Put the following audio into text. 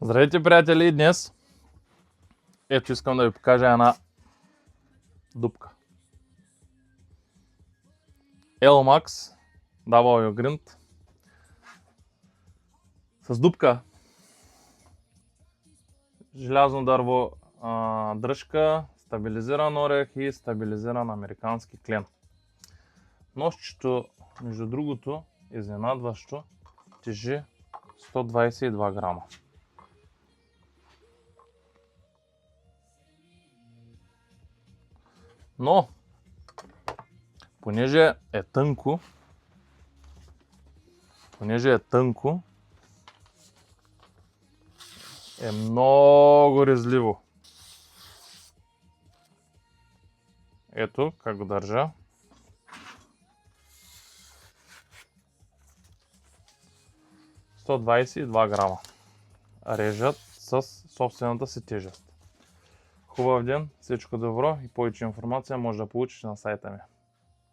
Здравейте, приятели! Днес ето искам да ви покажа една дупка. Elmax W Grind с дупка. Желязно дърво дръжка, стабилизиран орех и стабилизиран американски клен. Ножчето, между другото, изненадващо, тежи 122 грама. Но, понеже е тънко, е много резливо. Ето как го държа. – 122 грама. Режат с собствената си тежест. Хубав ден, всичко добро и повече информация може да получите на сайта ми.